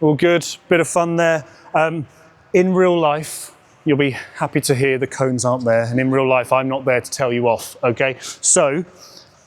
All good, bit of fun there. In real life, you'll be happy to hear the cones aren't there. And in real life, I'm not there to tell you off, okay? So,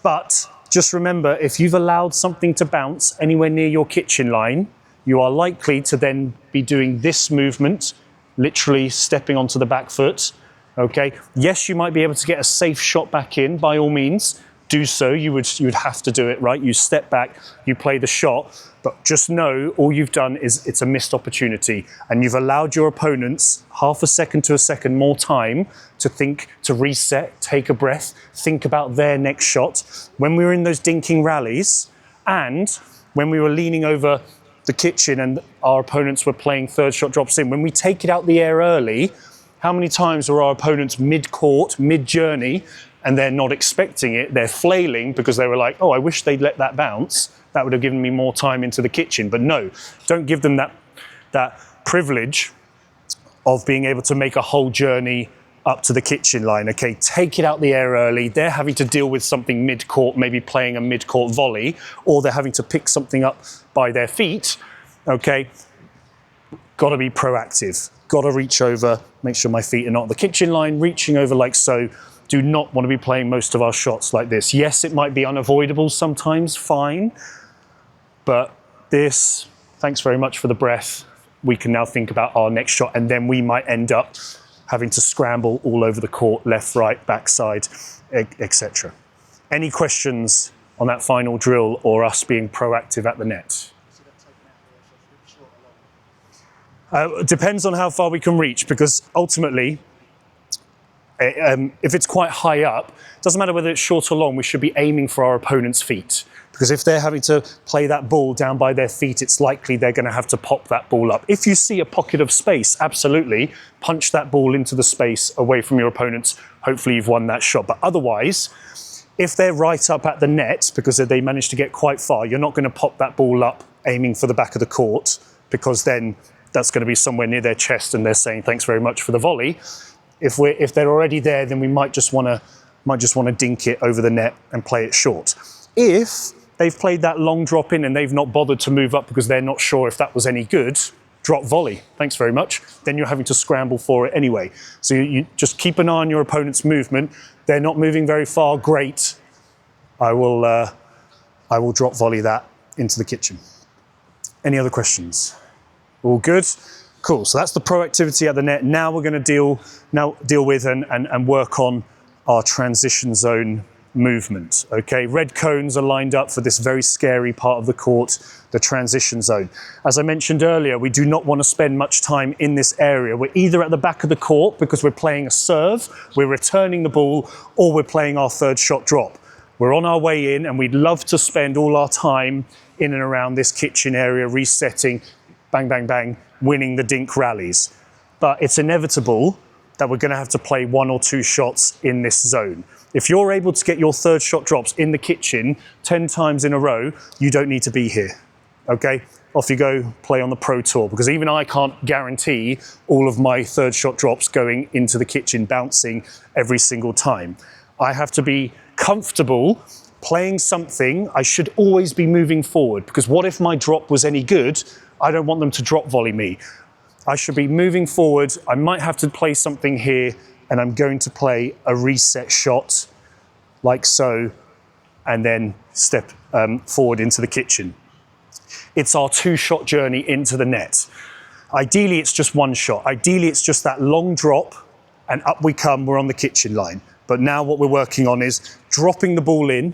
but just remember, if you've allowed something to bounce anywhere near your kitchen line, you are likely to then be doing this movement, literally stepping onto the back foot, okay? Yes, you might be able to get a safe shot back in, by all means. Do so, you would have to do it, right? You step back, you play the shot, but just know all you've done is it's a missed opportunity, and you've allowed your opponents half a second to a second more time to think, to reset, take a breath, think about their next shot. When we were in those dinking rallies, and when we were leaning over the kitchen and our opponents were playing third shot drops in, when we take it out the air early, how many times were our opponents mid-court, mid-journey, and they're not expecting it, they're flailing because they were like, oh, I wish they'd let that bounce. That would have given me more time into the kitchen. But no, don't give them that privilege of being able to make a whole journey up to the kitchen line, okay? Take it out the air early. They're having to deal with something mid-court, maybe playing a mid-court volley, or they're having to pick something up by their feet, okay? Got to be proactive. Got to reach over, make sure my feet are not on the kitchen line, reaching over like so. Do not want to be playing most of our shots like this. Yes, it might be unavoidable sometimes, fine. But this, thanks very much for the breath. We can now think about our next shot, and then we might end up having to scramble all over the court, left, right, backside, etc. Any questions on that final drill or us being proactive at the net? Depends on how far we can reach, because ultimately, if it's quite high up, it doesn't matter whether it's short or long, we should be aiming for our opponent's feet. Because if they're having to play that ball down by their feet, it's likely they're going to have to pop that ball up. If you see a pocket of space, absolutely, punch that ball into the space away from your opponents. Hopefully you've won that shot. But otherwise, if they're right up at the net, because they managed to get quite far, you're not going to pop that ball up aiming for the back of the court, because then that's going to be somewhere near their chest and they're saying, thanks very much for the volley. If they're already there, then we might just want to dink it over the net and play it short. If they've played that long drop in and they've not bothered to move up because they're not sure if that was any good, drop volley, thanks very much. Then you're having to scramble for it anyway. So you just keep an eye on your opponent's movement. They're not moving very far, great. I will drop volley that into the kitchen. Any other questions? All good? Cool, so that's the proactivity at the net. Now we're going to deal with and work on our transition zone movement, okay? Red cones are lined up for this very scary part of the court, the transition zone. As I mentioned earlier, we do not want to spend much time in this area. We're either at the back of the court because we're playing a serve, we're returning the ball, or we're playing our third shot drop. We're on our way in and we'd love to spend all our time in and around this kitchen area, resetting, bang, bang, bang, winning the dink rallies. But it's inevitable that we're going to have to play 1 or 2 shots in this zone. If you're able to get your third shot drops in the kitchen 10 times in a row, you don't need to be here, okay? Off you go, play on the Pro Tour, because even I can't guarantee all of my third shot drops going into the kitchen, bouncing every single time. I have to be comfortable playing something. I should always be moving forward, because what if my drop was any good? I don't want them to drop volley me. I should be moving forward. I might have to play something here, and I'm going to play a reset shot like so, and then step forward into the kitchen. It's our 2-shot journey into the net. Ideally, it's just 1 shot. Ideally, it's just that long drop, and up we come, we're on the kitchen line. But now what we're working on is dropping the ball in,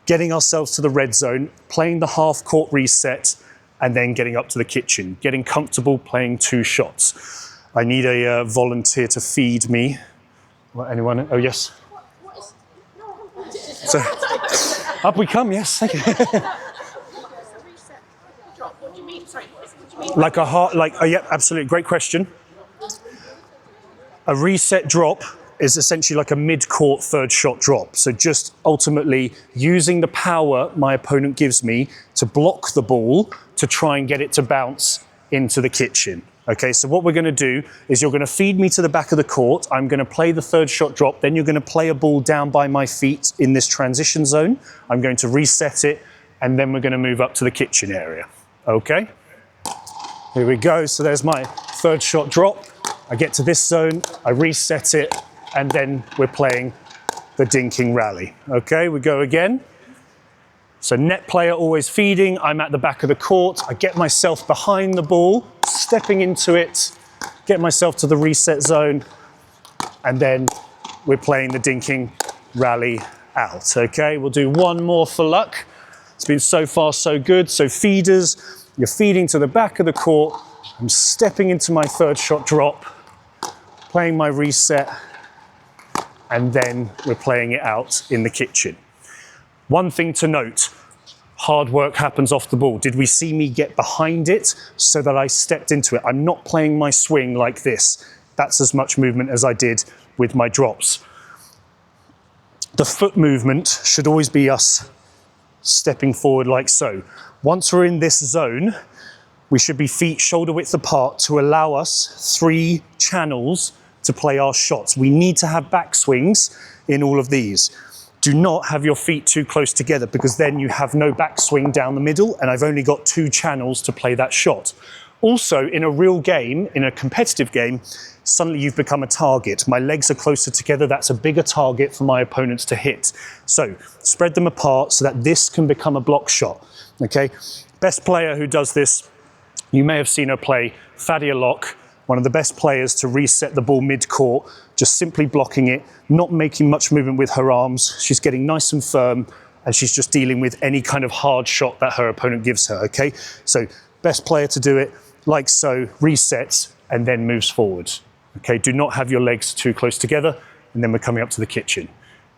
getting ourselves to the red zone, playing the half-court reset, and then getting up to the kitchen, getting comfortable playing 2 shots. I need a volunteer to feed me. What, anyone? Oh, yes? So, up we come, yes. Thank you. What do you mean? Sorry, what do you mean? Like a heart, like, oh yeah, absolutely, great question. A reset drop is essentially like a mid-court third shot drop. So just ultimately using the power my opponent gives me to block the ball to try and get it to bounce into the kitchen. Okay, so what we're going to do is you're going to feed me to the back of the court. I'm going to play the third shot drop. Then you're going to play a ball down by my feet in this transition zone. I'm going to reset it, and then we're going to move up to the kitchen area. Okay? Here we go. So there's my third shot drop. I get to this zone, I reset it, and then we're playing the dinking rally. Okay, we go again. So net player always feeding. I'm at the back of the court. I get myself behind the ball, stepping into it, get myself to the reset zone, and then we're playing the dinking rally out. Okay, we'll do one more for luck. It's been so far so good. So feeders, you're feeding to the back of the court. I'm stepping into my third shot drop, playing my reset, and then we're playing it out in the kitchen. One thing to note, hard work happens off the ball. Did we see me get behind it so that I stepped into it? I'm not playing my swing like this. That's as much movement as I did with my drops. The foot movement should always be us stepping forward like so. Once we're in this zone, we should be feet shoulder width apart to allow us 3 channels to play our shots. We need to have backswings in all of these. Do not have your feet too close together because then you have no backswing down the middle and I've only got 2 channels to play that shot. Also, in a real game, in a competitive game, suddenly you've become a target. My legs are closer together. That's a bigger target for my opponents to hit. So spread them apart so that this can become a block shot. Okay. Best player who does this, you may have seen her play, Fadia Locke, one of the best players to reset the ball mid-court, just simply blocking it, not making much movement with her arms. She's getting nice and firm and she's just dealing with any kind of hard shot that her opponent gives her. Okay. So best player to do it like so, resets and then moves forward. Okay, do not have your legs too close together, and then we're coming up to the kitchen.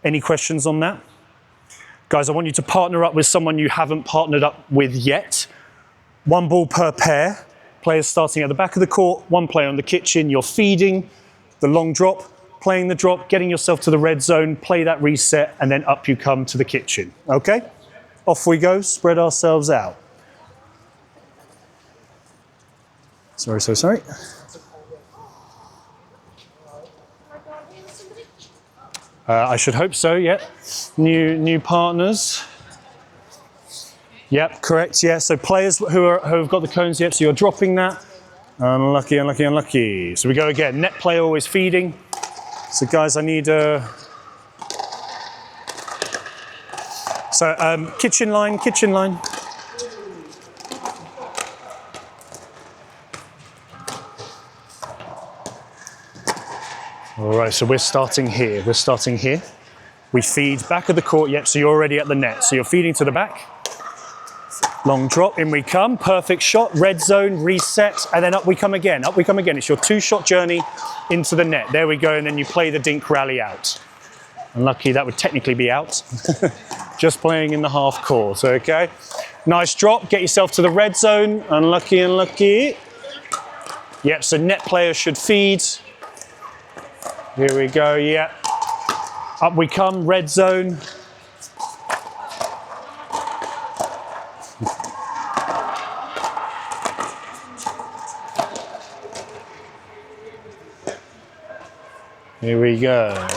Any questions on that? Guys, I want you to partner up with someone you haven't partnered up with yet. 1 ball per pair. Players starting at the back of the court, 1 player on the kitchen. You're feeding the long drop, playing the drop, getting yourself to the red zone, play that reset, and then up you come to the kitchen. Okay? Off we go, spread ourselves out. Sorry. I should hope so, yeah. New partners. Yep, correct, yeah. So players who have got the cones, yep, so you're dropping that. Unlucky, unlucky, unlucky. So we go again. Net player always feeding. So guys, I need kitchen line. All right, so we're starting here. We feed back of the court, yep, so you're already at the net. So you're feeding to the back. Long drop, in we come, perfect shot, red zone, reset, and then up we come again. It's your 2-shot journey into the net. There we go, and then you play the dink rally out. Unlucky, that would technically be out. Just playing in the half court, okay? Nice drop, get yourself to the red zone. Unlucky. Yep, so net player should feed. Here we go, yeah. Up we come, red zone. Here we go.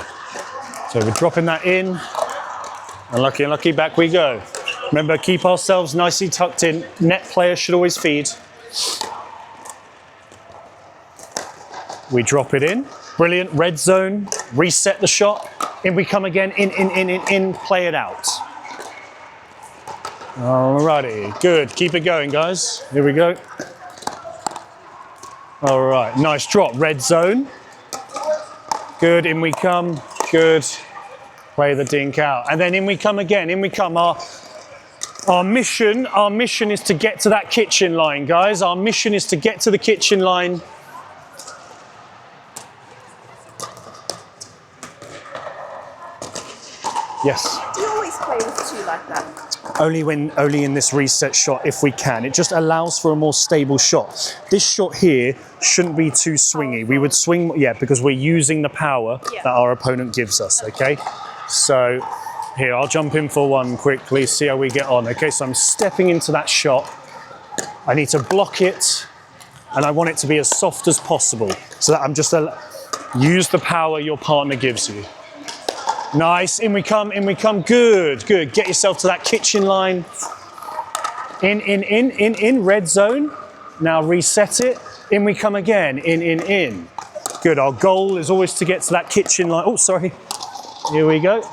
So we're dropping that in. Unlucky, back we go. Remember, keep ourselves nicely tucked in. Net player should always feed. We drop it in. Brilliant, red zone, reset the shot. In we come again, in, play it out. Alrighty, good, keep it going guys. Here we go. All right, nice drop, red zone. Good, in we come, good. Play the dink out. And then in we come again, Our mission is to get to that kitchen line, guys. Our mission is to get to the kitchen line. Yes. Do you always play with 2 like that? Only in this reset shot if we can. It just allows for a more stable shot. This shot here shouldn't be too swingy. We would swing, yeah, because we're using the power that our opponent gives us, okay? So here, I'll jump in for one quickly, see how we get on. Okay, so I'm stepping into that shot. I need to block it, and I want it to be as soft as possible. So that I'm just, use the power your partner gives you. Nice, in we come, good. Get yourself to that kitchen line. In, red zone. Now reset it. In we come again. In. Good. Our goal is always to get to that kitchen line. Oh, sorry. Here we go.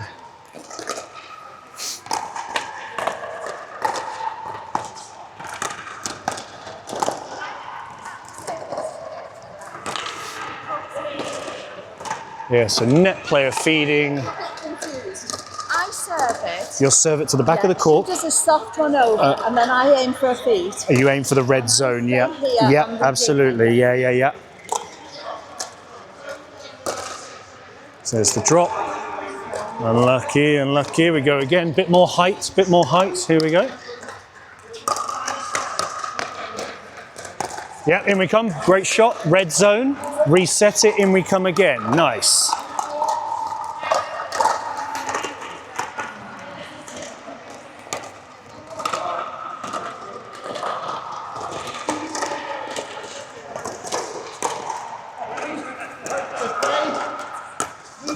Yeah, so net player feeding. I serve it. You'll serve it to the back of the court. She does a soft one over, and then I aim for a feet. You aim for the red zone, yeah. Here, Yeah, on the absolutely. Yeah. So there's the drop. Unlucky. We go again. Bit more height. Here we go. Yeah, in we come. Great shot. Red zone. Reset it. In we come again. Nice.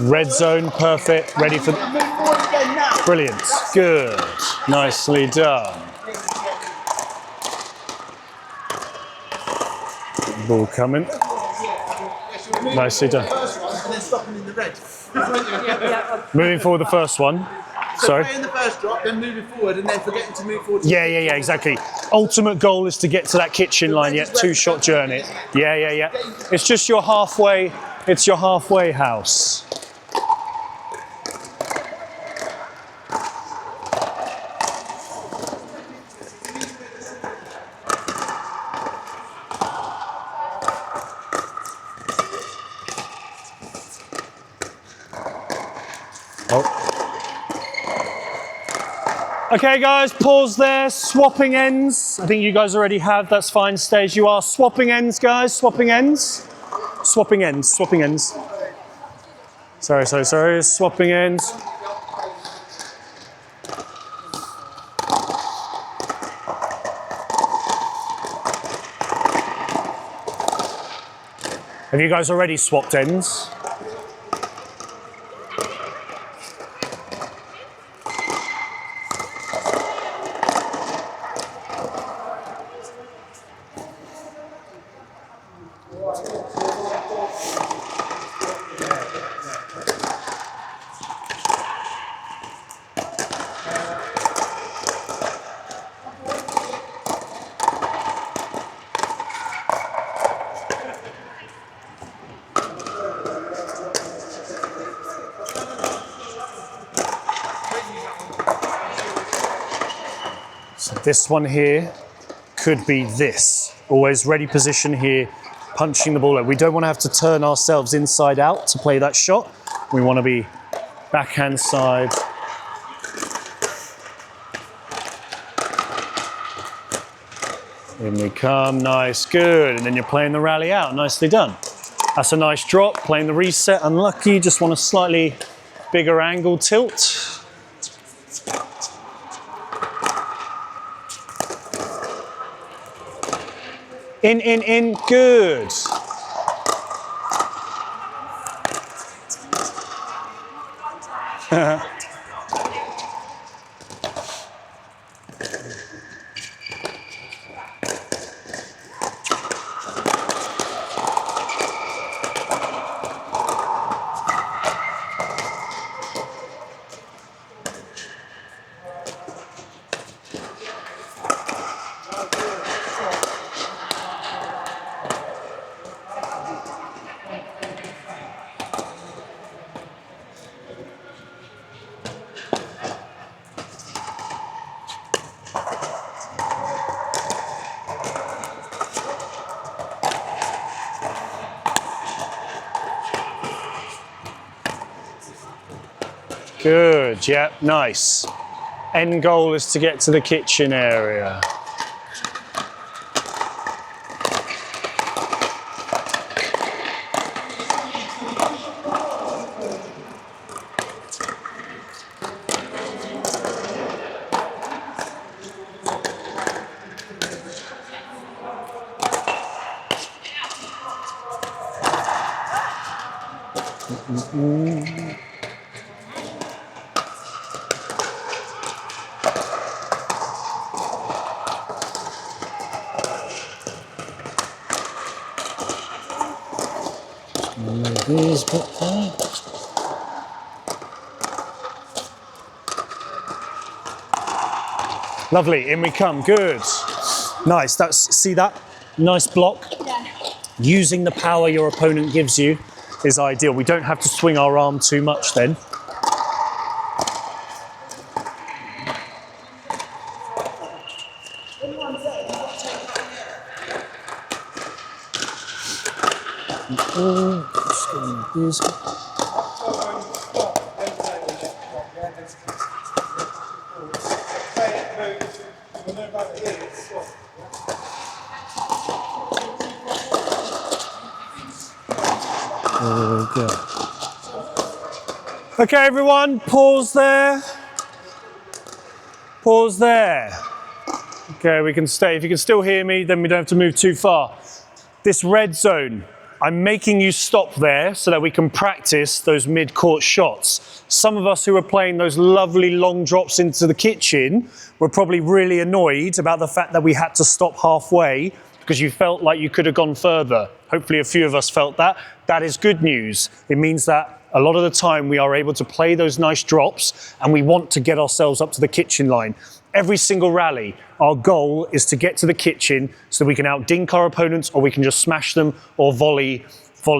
Red zone, perfect. Ready for... Brilliant. Good. Nicely done. Ball coming. Nicely done. Moving forward the first one. Sorry. So playing the first drop, then moving forward, and then forgetting to move forward. Yeah, exactly. Ultimate goal is to get to that kitchen line, yeah, 2-shot journey. Yeah. It's just your halfway, it's your halfway house. Okay guys, pause there, swapping ends. I think you guys already have, that's fine, stay as you are. Swapping ends guys, swapping ends. Sorry, swapping ends. Have you guys already swapped ends? This one here could be this. Always ready position here, punching the ball out. We don't want to have to turn ourselves inside out to play that shot. We want to be backhand side. In we come, nice, good. And then you're playing the rally out, nicely done. That's a nice drop, playing the reset, unlucky. Just want a slightly bigger angle tilt. In, good. Good, yeah, nice. End goal is to get to the kitchen area. Move these back there. Lovely, in we come, good. Nice, see that? Nice block. Yeah. Using the power your opponent gives you is ideal. We don't have to swing our arm too much then. There we go. Okay, everyone, pause there. Pause there. Okay, we can stay. If you can still hear me, then we don't have to move too far. This red zone, I'm making you stop there so that we can practice those mid-court shots. Some of us who are playing those lovely long drops into the kitchen were probably really annoyed about the fact that we had to stop halfway because you felt like you could have gone further. Hopefully a few of us felt that. That is good news. It means that a lot of the time we are able to play those nice drops and we want to get ourselves up to the kitchen line. Every single rally, our goal is to get to the kitchen so that we can out-dink our opponents or we can just smash them or volley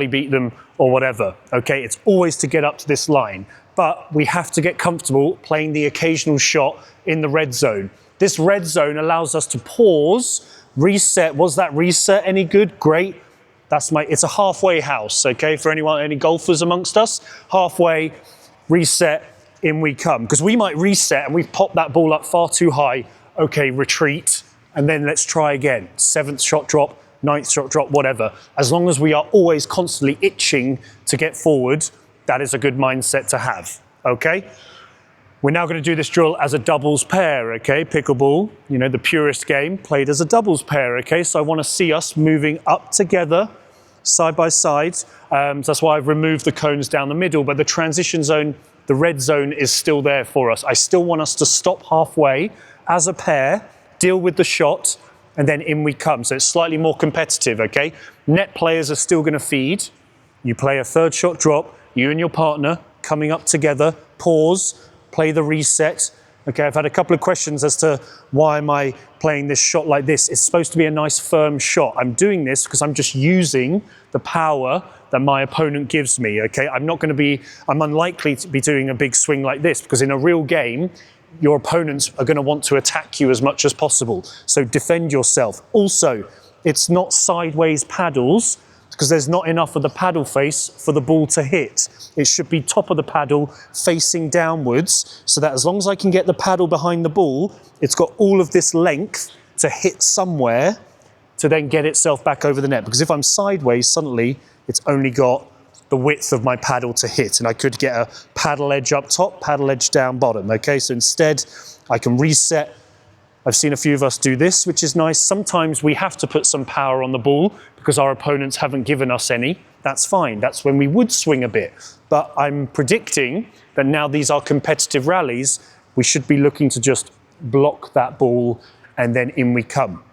beat them or whatever, okay? It's always to get up to this line, but we have to get comfortable playing the occasional shot in the red zone. This red zone allows us to pause, reset. Was that reset any good? Great. It's a halfway house, okay? For any golfers amongst us, halfway, reset, in we come. Because we might reset and we've popped that ball up far too high. Okay, retreat, and then let's try again. 7th shot drop, 9th shot drop, whatever. As long as we are always constantly itching to get forward, that is a good mindset to have, okay? We're now going to do this drill as a doubles pair, okay? Pickleball, you know, the purest game, played as a doubles pair, okay? So I want to see us moving up together, side by side. So that's why I've removed the cones down the middle, but the transition zone, the red zone is still there for us. I still want us to stop halfway as a pair, deal with the shot, and then in we come. So it's slightly more competitive, okay? Net players are still going to feed. You play a 3rd shot drop, you and your partner coming up together, pause, play the reset. Okay, I've had a couple of questions as to why am I playing this shot like this. It's supposed to be a nice firm shot. I'm doing this because I'm just using the power that my opponent gives me, okay? I'm unlikely to be doing a big swing like this because in a real game, your opponents are going to want to attack you as much as possible. So defend yourself. Also, it's not sideways paddles because there's not enough of the paddle face for the ball to hit. It should be top of the paddle facing downwards so that as long as I can get the paddle behind the ball, it's got all of this length to hit somewhere to then get itself back over the net. Because if I'm sideways, suddenly it's only got the width of my paddle to hit and I could get a paddle edge up top, paddle edge down bottom, okay? So instead I can reset. I've seen a few of us do this, which is nice. Sometimes we have to put some power on the ball because our opponents haven't given us any. That's fine. That's when we would swing a bit. But I'm predicting that now these are competitive rallies, we should be looking to just block that ball and then in we come.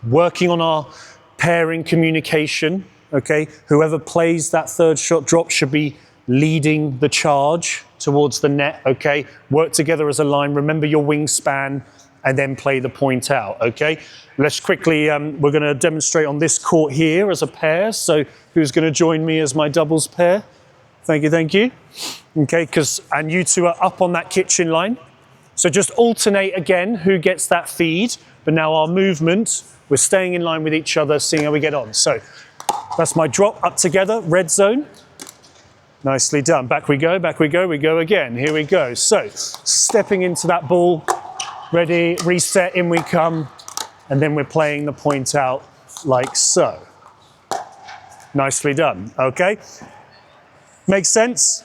Working on our pairing communication, okay? Whoever plays that 3rd shot drop should be leading the charge towards the net, okay? Work together as a line. Remember your wingspan and then play the point out, okay? Let's quickly, we're going to demonstrate on this court here as a pair. So who's going to join me as my doubles pair? Thank you, thank you. Okay, and you two are up on that kitchen line. So just alternate again who gets that feed. But now our movement, we're staying in line with each other, seeing how we get on. So that's my drop up together, red zone. Nicely done. Back we go, we go again. Here we go. So stepping into that ball, ready, reset, in we come. And then we're playing the point out like so. Nicely done, okay? Makes sense?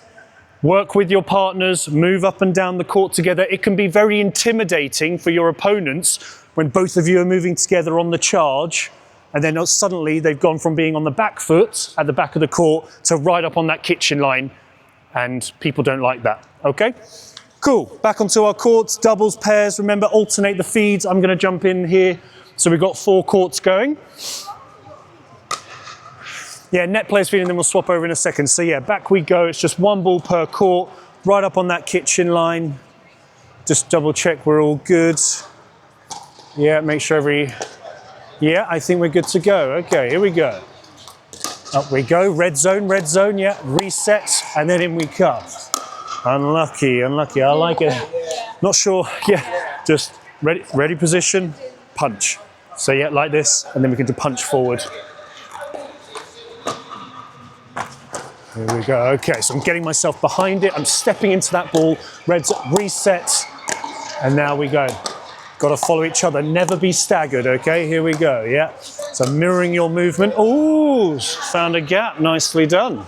Work with your partners, move up and down the court together. It can be very intimidating for your opponents when both of you are moving together on the charge and then suddenly they've gone from being on the back foot at the back of the court to right up on that kitchen line, and people don't like that, okay? Cool, back onto our courts, doubles, pairs. Remember, alternate the feeds. I'm going to jump in here. So we've got 4 courts going. Yeah, net players feed and then we'll swap over in a second. So yeah, back we go. It's just one ball per court, right up on that kitchen line. Just double check we're all good. Yeah, make sure yeah, I think we're good to go. Okay, here we go. Up we go, red zone, yeah, reset, and then in we come. Unlucky, I like it. Not sure, yeah, just ready position, punch. So yeah, like this, and then we can do punch forward. Here we go, okay, so I'm getting myself behind it, I'm stepping into that ball, reset, and now we go. Got to follow each other, never be staggered, okay? Here we go, yeah. So mirroring your movement. Ooh, found a gap, nicely done.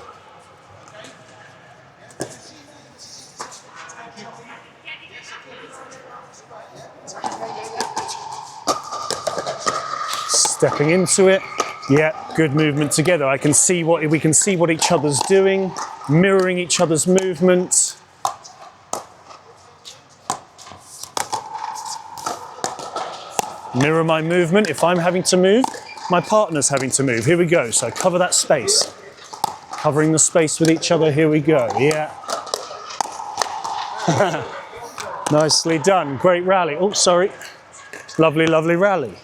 Stepping into it. Yeah, good movement together. We can see what each other's doing, mirroring each other's movement. Mirror my movement. If I'm having to move, my partner's having to move. Here we go. So cover that space. Covering the space with each other. Here we go. Yeah. Nicely done. Great rally. Oh, sorry. Lovely, lovely rally.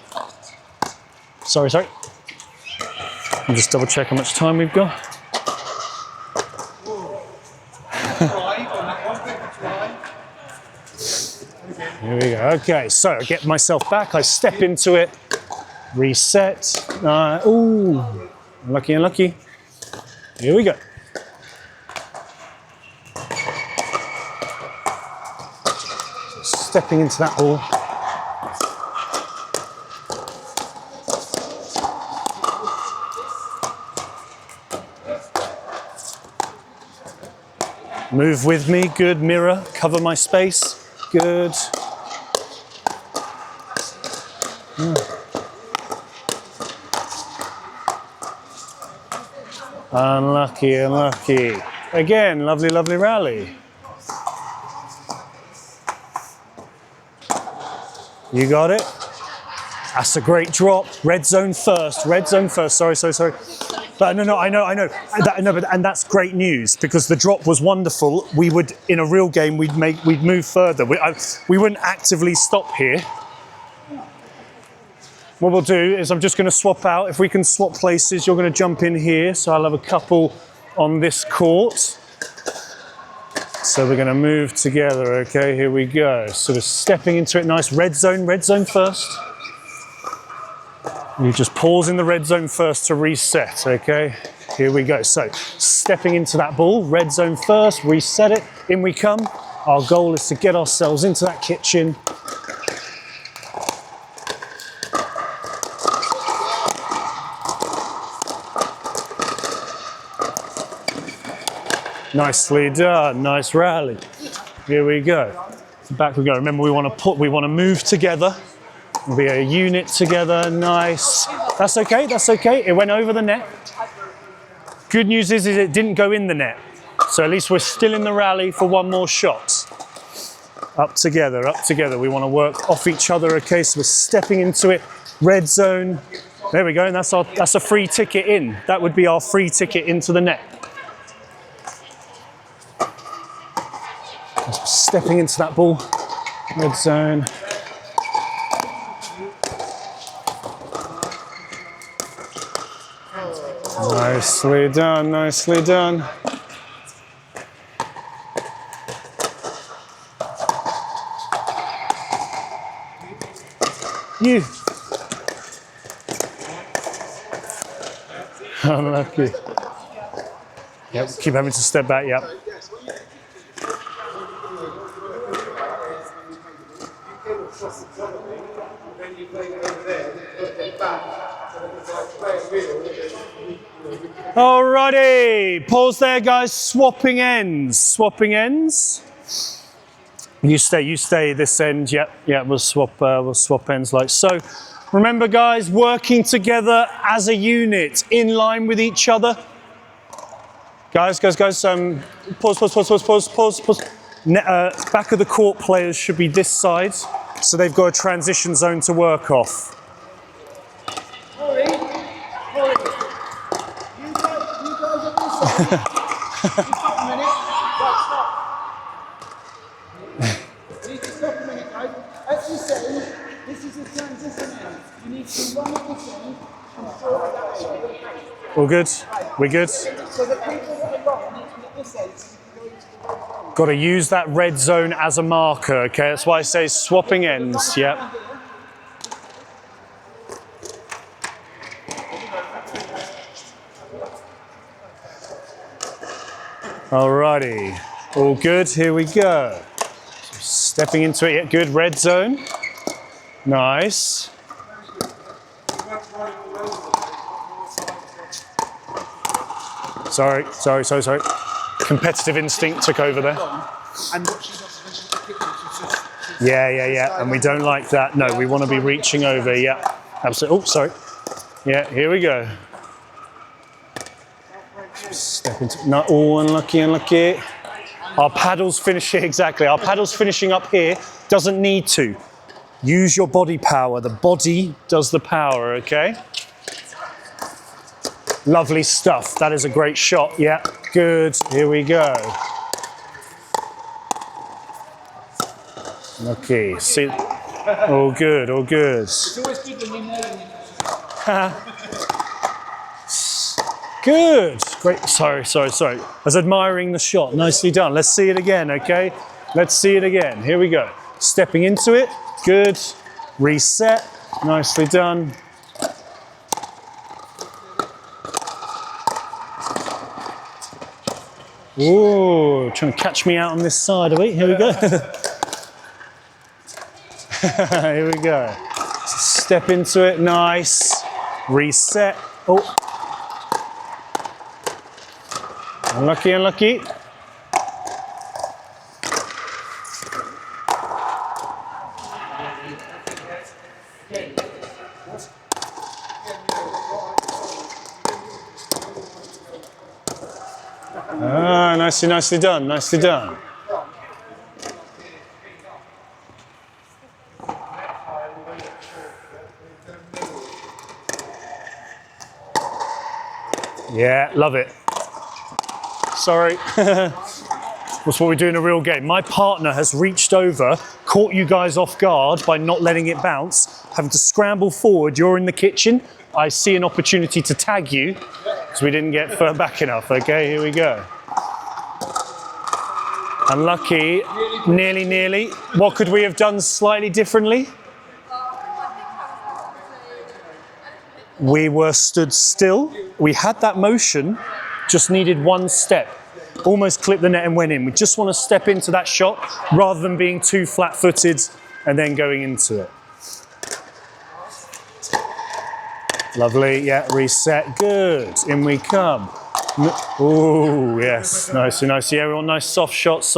Sorry. I'll just double check how much time we've got. Here we go. Okay, so I get myself back, I step into it, reset. Ooh, unlucky. Here we go. So stepping into that ball. Move with me, good, mirror, cover my space, good. Unlucky. Again, lovely rally. You got it? That's a great drop. Red zone first. Sorry. But no, I know. And that's great news because the drop was wonderful. We would, in a real game, we'd move further. We wouldn't actively stop here. What we'll do is I'm just going to swap out. If we can swap places, you're going to jump in here. So I'll have a couple on this court. So we're going to move together. Okay, here we go. Sort of stepping into it. Nice red zone first. You just pause in the red zone first to reset. Okay, here we go. So stepping into that ball, red zone first, reset it. In we come. Our goal is to get ourselves into that kitchen. Nicely done, nice rally. Here we go. Back we go. Remember, we want to move together. We'll be a unit together. Nice. That's okay. It went over the net. Good news is it didn't go in the net. So at least we're still in the rally for one more shot. Up together. We want to work off each other. Okay, so we're stepping into it. Red zone. There we go. And that's a free ticket in. That would be our free ticket into the net. Stepping into that ball, red zone. Nicely done. You. Unlucky. Yep, keep having to step back, yep. Alrighty, pause there, guys. Swapping ends. You stay this end. Yeah. We'll swap ends like so. Remember, guys, working together as a unit, in line with each other. Guys. Pause. Back of the court players should be this side, so they've got a transition zone to work off. You guys Stop a minute. Right, stop. You need to stop a minute, guys. As you say, this is a transition end. You need to run at this end and throw it that way. All good? We good? So the people that are wrong need to be at this end so you can go into the right zone. Got to use that red zone as a marker, okay? That's why I say swapping ends, yeah. Alrighty, all good, here we go. Stepping into it, yeah, good, red zone. Nice. Sorry. Competitive instinct took over there. And what she does when she's kicking, she's just Yeah. And we don't like that. No, we want to be reaching over. Yeah, absolutely. Oh, sorry. Yeah, here we go. Step into. No, oh, unlucky. Our paddle's finishing exactly. Our paddle's finishing up here. Doesn't need to. Use your body power. The body does the power. Okay. Lovely stuff. That is a great shot. Yeah, good. Here we go. Okay, see. All good. It's always good when you know Good. Great. Sorry. I was admiring the shot. Nicely done. Let's see it again, okay? Let's see it again. Here we go. Stepping into it. Good. Reset. Nicely done. Ooh, trying to catch me out on this side of it. Here we go. Here we go. Step into it. Nice. Reset. Oh. Unlucky. Ah, nicely done. Yeah, love it. Sorry. That's what we do in a real game. My partner has reached over, caught you guys off guard by not letting it bounce, having to scramble forward. You're in the kitchen. I see an opportunity to tag you because we didn't get far back enough. Okay, here we go. Unlucky. Nearly. What could we have done slightly differently? We were stood still. We had that motion, just needed one step. Almost clipped the net and went in. We just want to step into that shot rather than being too flat-footed and then going into it. Lovely, yeah, reset, good. In we come. Oh, yes, nice. Yeah, we want nice soft shots.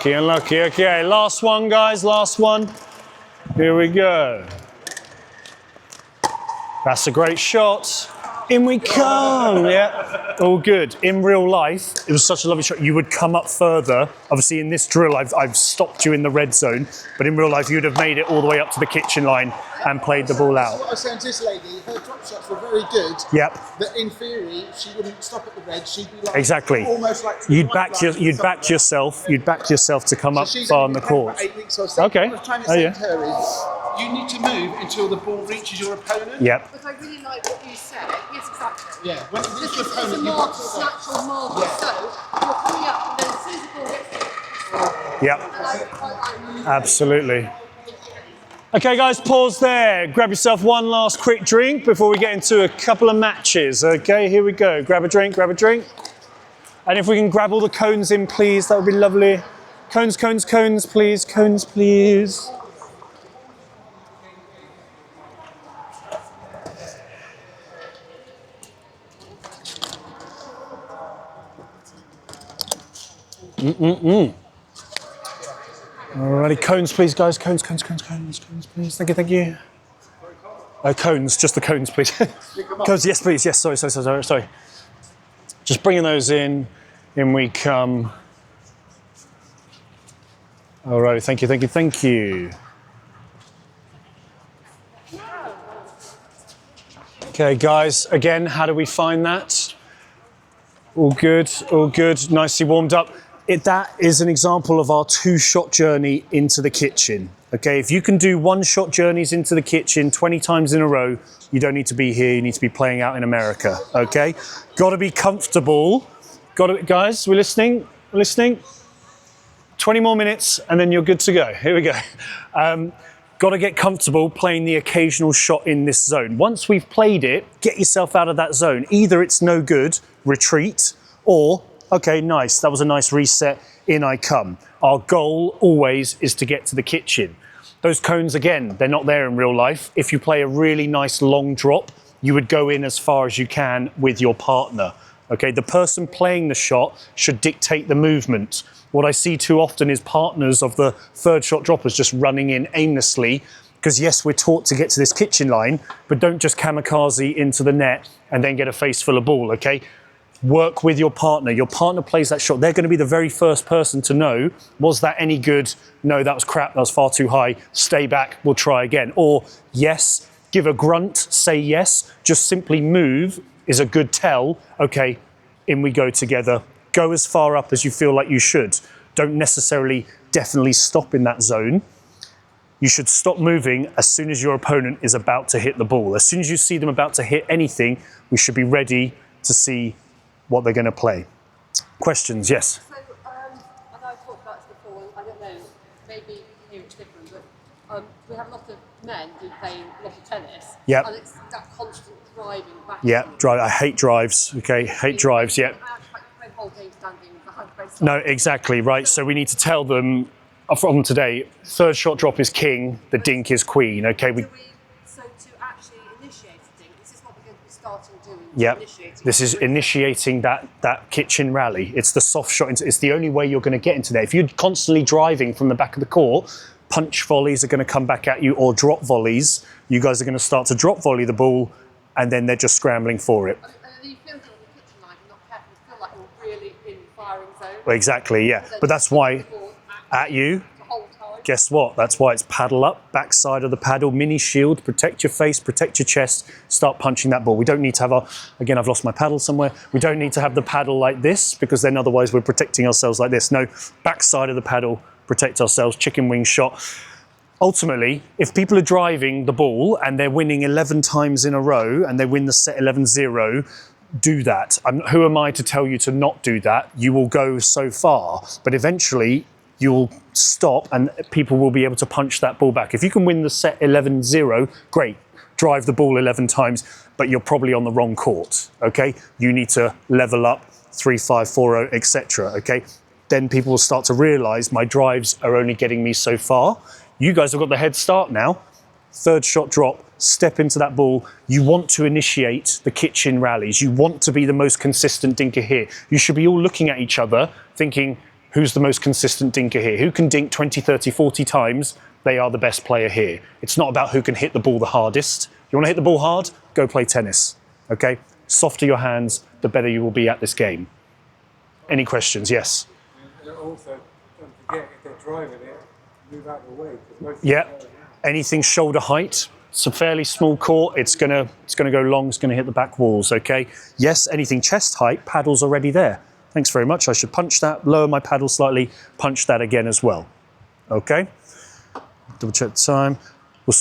Unlucky. Okay, last one, guys, last one. Here we go. That's a great shot. In we come, yeah. All good. In real life, it was such a lovely shot. You would come up further. Obviously, in this drill, I've stopped you in the red zone. But in real life, you'd have made it all the way up to the kitchen line and played the ball out. What I was saying to this lady, her drop shots were very good. Yep. That in theory, she wouldn't stop at the red. She'd be like exactly. Almost like You'd back yourself to come up far on the court. For 8 weeks, so I was saying, Okay. What I was trying to say to her is, you need to move until the ball reaches your opponent. Yep. But I really like what you said. Yes, exactly. Yeah. When it reaches This your is a opponent, you've got marker, to it's stop. natural marker. Yeah. So you're coming up, and then as soon as the ball gets Yep. and I quite like Absolutely. Okay, guys, pause there. Grab yourself one last quick drink before we get into a couple of matches. Okay, here we go. Grab a drink. And if we can grab all the cones in, please, that would be lovely. Cones, please. Cones, please. Alrighty, cones, please, guys. Cones, please. Thank you. Cones, just the cones, please. Cones, yes, please. Yes, sorry. Just bringing those in we come. All right, thank you, thank you, thank you. Okay, guys, again, how do we find that? All good, nicely warmed up. That is an example of our 2-shot journey into the kitchen. Okay, if you can do 1-shot journeys into the kitchen 20 times in a row, you don't need to be here, you need to be playing out in America, okay? Gotta be comfortable. Guys, we're listening? We're listening? 20 more minutes and then you're good to go. Here we go. Got to get comfortable playing the occasional shot in this zone. Once we've played it, get yourself out of that zone. Either it's no good, retreat, or, okay, nice, that was a nice reset, in I come. Our goal always is to get to the kitchen. Those cones, again, they're not there in real life. If you play a really nice long drop, you would go in as far as you can with your partner. Okay, the person playing the shot should dictate the movement. What I see too often is partners of the 3rd shot droppers just running in aimlessly, because yes, we're taught to get to this kitchen line, but don't just kamikaze into the net and then get a face full of ball, okay? Work with your partner. Your partner plays that shot. They're going to be the very first person to know, was that any good? No, that was crap, that was far too high. Stay back, we'll try again. Or yes, give a grunt, say yes, just simply move is a good tell. Okay, in we go together. Go as far up as you feel like you should. Don't necessarily definitely stop in that zone. You should stop moving as soon as your opponent is about to hit the ball. As soon as you see them about to hit anything, we should be ready to see what they're going to play. Questions? Yes? So, I know I've talked about this before, I don't know, maybe here it's different, but we have a lot of men who play a lot of tennis. Yep. And it's that constant driving back. Yeah, drive. I hate drives, okay? Hate drives, yeah. No, exactly, right. So we need to tell them from today, 3rd shot drop is king, the dink is queen, okay? So to actually initiate a dink, this is what we're going to be starting doing. Yeah, this is initiating that kitchen rally. It's the soft shot. It's the only way you're going to get into there. If you're constantly driving from the back of the court, punch volleys are going to come back at you, or drop volleys. You guys are going to start to drop volley the ball, and then they're just scrambling for it. And you feel on the kitchen line, you're not careful, you feel like you're really in firing zone. Well, exactly, yeah. But that's why, at you, guess what? That's why it's paddle up, backside of the paddle, mini shield, protect your face, protect your chest, start punching that ball. We don't need to have again, I've lost my paddle somewhere. We don't need to have the paddle like this, because then otherwise we're protecting ourselves like this. No, backside of the paddle, protect ourselves, chicken wing shot. Ultimately, if people are driving the ball and they're winning 11 times in a row and they win the set 11-0, do that. Who am I to tell you to not do that? You will go so far, but eventually you'll stop and people will be able to punch that ball back. If you can win the set 11-0, great. Drive the ball 11 times, but you're probably on the wrong court, okay? You need to level up 3-5, 4-0, etc., okay? Then people will start to realize my drives are only getting me so far. You guys have got the head start now. 3rd shot drop, step into that ball. You want to initiate the kitchen rallies. You want to be the most consistent dinker here. You should be all looking at each other thinking, who's the most consistent dinker here? Who can dink 20, 30, 40 times? They are the best player here. It's not about who can hit the ball the hardest. You want to hit the ball hard? Go play tennis, okay? Softer your hands, the better you will be at this game. Any questions? Yes? And also, don't forget, if they're driving it, move out of the way. Yeah, anything shoulder height. It's a fairly small court. It's gonna go long. It's gonna hit the back walls. Okay. Yes, anything chest height. Paddle's already there. Thanks very much. I should punch that. Lower my paddle slightly. Punch that again as well. Okay. Double check the time. We'll